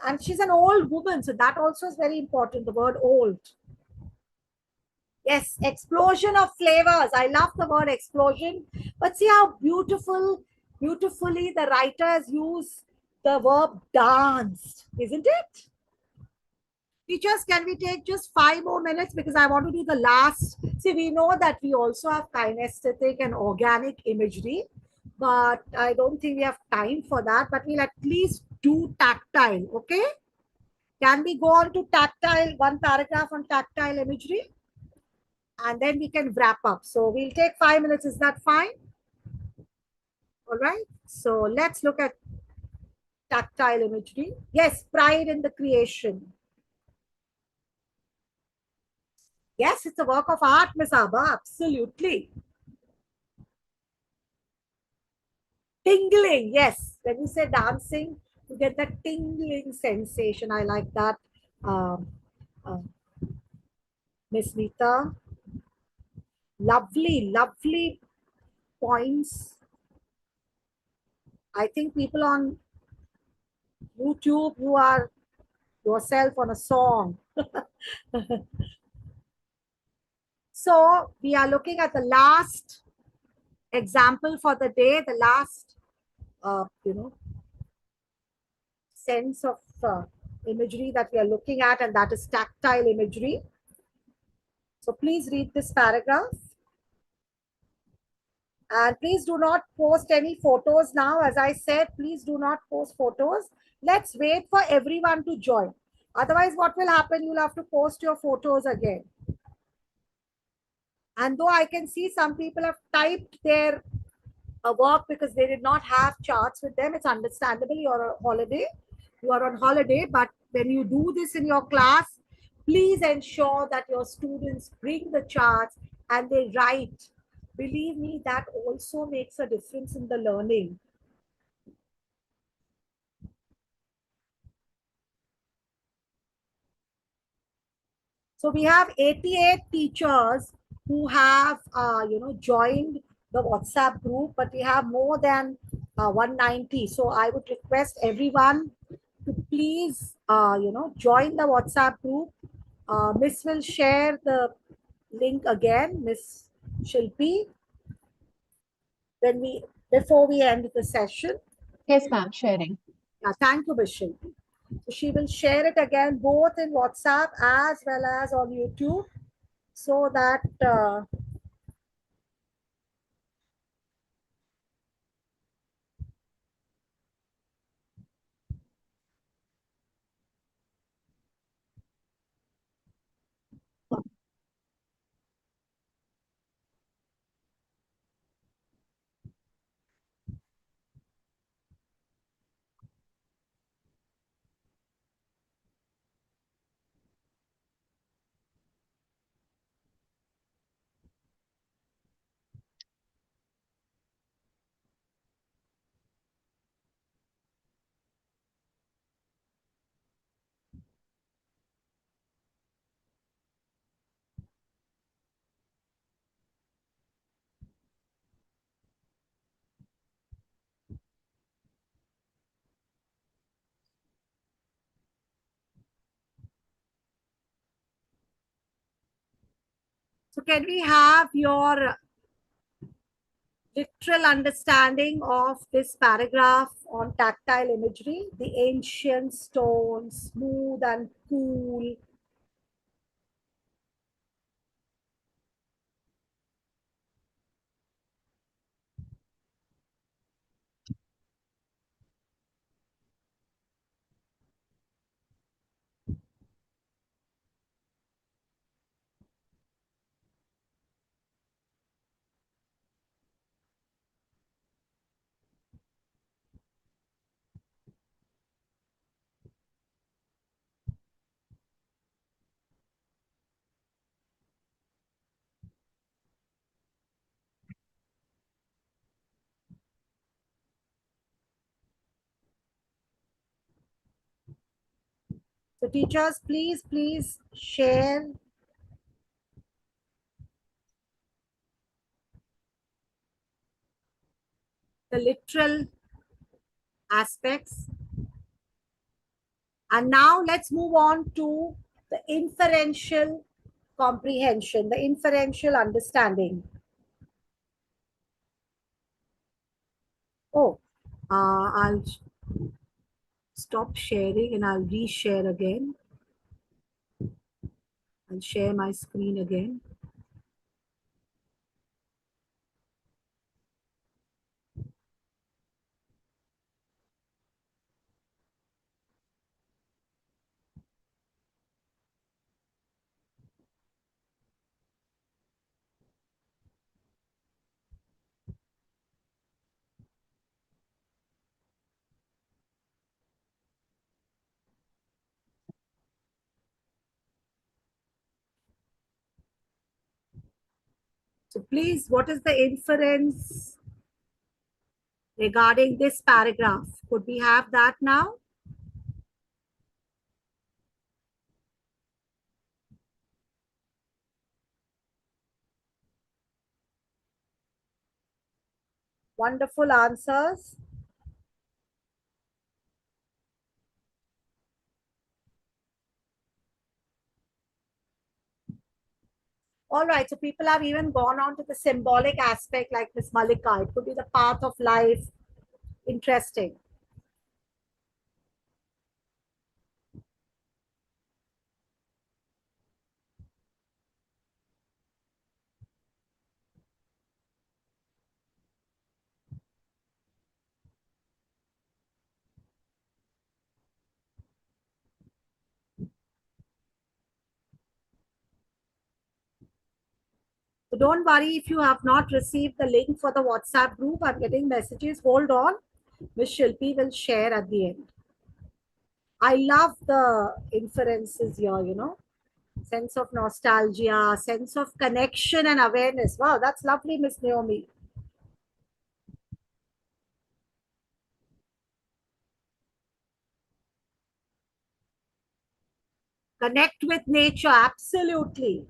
and she's an old woman. So that also is very important, the word old. Yes, explosion of flavors. I love the word explosion. But see how beautifully the writers use the verb danced, isn't it? Teachers, can we take just 5 more minutes because I want to do the last. See, we know that we also have kinesthetic and organic imagery, but I don't think we have time for that. But we'll at least do tactile, okay? Can we go on to tactile, one paragraph on tactile imagery? And then we can wrap up. So we'll take 5 minutes. Is that fine? All right. So let's look at tactile imagery. Yes, pride in the creation. Yes, it's a work of art, Miss Abba. Absolutely. Tingling. Yes. When you say dancing, you get that tingling sensation. I like that. Um, uh, Miss Nita. Lovely, lovely points. I think people on YouTube, you are yourself on a song. So we are looking at the last example for the day, the last, sense of imagery that we are looking at, and that is tactile imagery. So please read this paragraph. And please do not post any photos now. As I said, please do not post photos. Let's wait for everyone to join. Otherwise, what will happen? You'll have to post your photos again. And though I can see some people have typed their work because they did not have charts with them, it's understandable. You're on holiday. You are on holiday. But when you do this in your class, Please ensure that your students bring the charts and they write. Believe me, that also makes a difference in the learning. So we have 88 teachers who have, joined the WhatsApp group, but we have more than 190. So I would request everyone to please, join the WhatsApp group. Miss will share the link again, Miss Shilpi, when we before we end the session. Yes, ma'am, sharing. Thank you, Miss Shilpi. So she will share it again both in WhatsApp as well as on YouTube, so that so can we have your literal understanding of this paragraph on tactile imagery? The ancient stone, smooth and cool. So teachers, please share the literal aspects. And now let's move on to the inferential comprehension, the inferential understanding. Oh, I'll stop sharing and I'll reshare again. I'll share my screen again. So please, what is the inference regarding this paragraph? Could we have that now? Wonderful answers. All right, so people have even gone on to the symbolic aspect like Miss Malika. It could be the path of life. Interesting. So don't worry if you have not received the link for the WhatsApp group. I'm getting messages. Hold on. Miss Shilpi will share at the end. I love the inferences here, sense of nostalgia, sense of connection and awareness. Wow, that's lovely, Miss Naomi. Connect with nature, absolutely.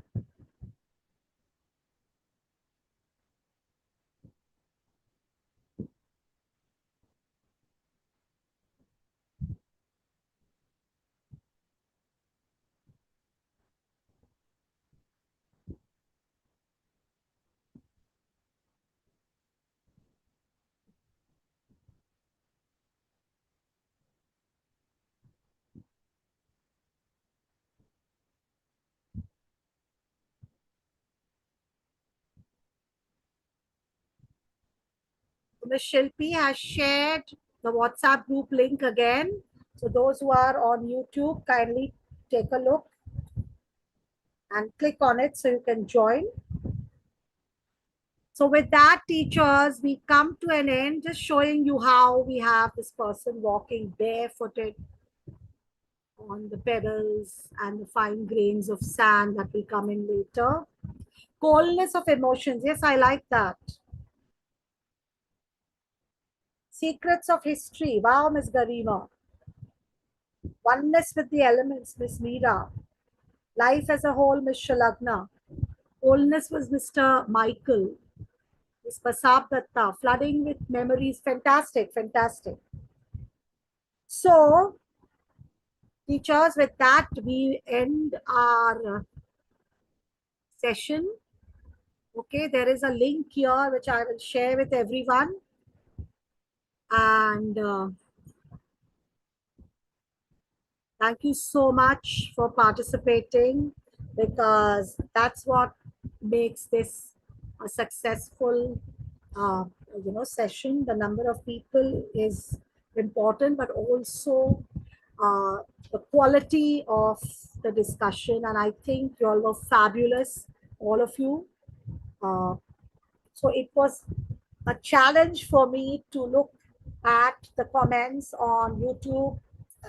Ms. Shilpi has shared the WhatsApp group link again. So those who are on YouTube, kindly take a look and click on it so you can join. So with that, teachers, we come to an end, just showing you how we have this person walking barefooted on the pebbles and the fine grains of sand that will come in later. Coldness of emotions. Yes, I like that. Secrets of history. Wow, Miss Garima. Oneness with the elements, Miss Meera. Life as a whole, Miss Shalagna. Wholeness was Mr. Michael. Miss Pasab Datta. Flooding with memories. Fantastic, fantastic. So, teachers, with that, we end our session. Okay, there is a link here which I will share with everyone. And thank you so much for participating, because that's what makes this a successful session. The number of people is important, but also uh, the quality of the discussion. And I think you all were fabulous, all of you. So it was a challenge for me to look at the comments on YouTube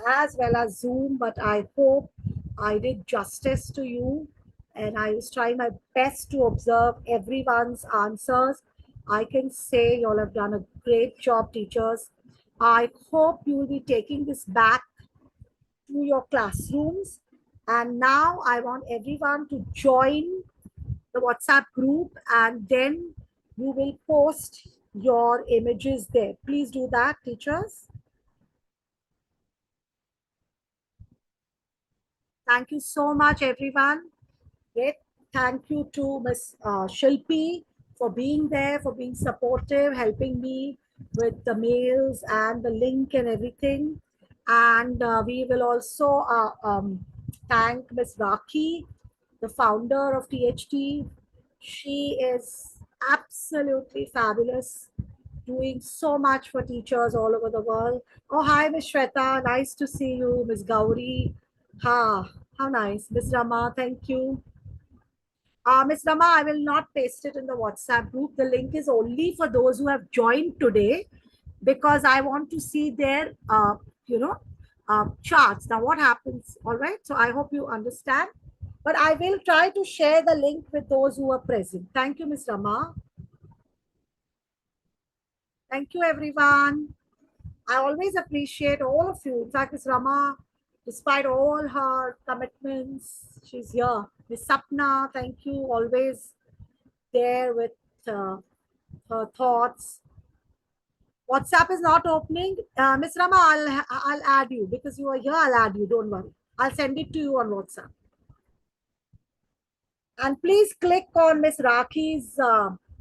as well as Zoom, but I hope I did justice to you, and I was trying my best to observe everyone's answers. I can say you all have done a great job, teachers. I hope you will be taking this back to your classrooms. And now I want everyone to join the WhatsApp group, and then you will post your images there. Please do that, teachers. Thank you so much, everyone. Great. Thank you to Ms. Shilpi for being there, for being supportive, helping me with the mails and the link and everything. And we will also thank Ms. Raki, the founder of THT. She is absolutely fabulous, doing so much for teachers all over the world. Oh, hi, Ms. Shweta. Nice to see you. Ms. Gauri. Ha, how nice. Ms. Rama, thank you. Ms. Rama, I will not paste it in the WhatsApp group. The link is only for those who have joined today, because I want to see their, charts. Now, what happens? All right. So I hope you understand. But I will try to share the link with those who are present. Thank you, Ms. Rama. Thank you, everyone. I always appreciate all of you. In fact, Ms. Rama, despite all her commitments, she's here. Ms. Sapna, thank you. Always there with her thoughts. WhatsApp is not opening. Ms. Rama, I'll add you because you are here. I'll add you. Don't worry. I'll send it to you on WhatsApp. And please click on Ms. Raki's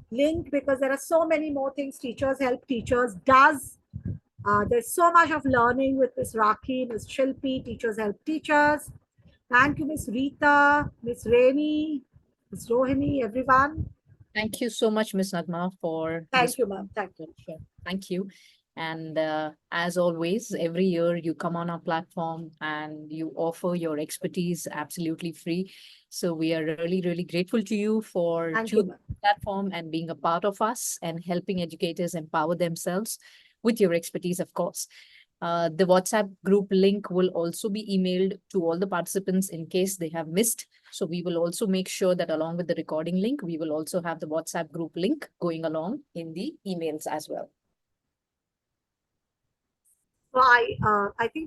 link, because there are so many more things Teachers Help Teachers does. There's so much of learning with Ms. Raki, Ms. Shilpi, Teachers Help Teachers. Thank you, Ms. Rita, Ms. Rainey, Ms. Rohini, everyone. Thank you so much, Ms. Nadma, for Thank you, ma'am. Thank you. Thank you. And as always, every year you come on our platform and you offer your expertise absolutely free. So we are really, really grateful to you for Thank you, choosing ma'am. the platform and being a part of us and helping educators empower themselves with your expertise, of course. The WhatsApp group link will also be emailed to all the participants in case they have missed. So we will also make sure that along with the recording link, we will also have the WhatsApp group link going along in the emails as well. So I think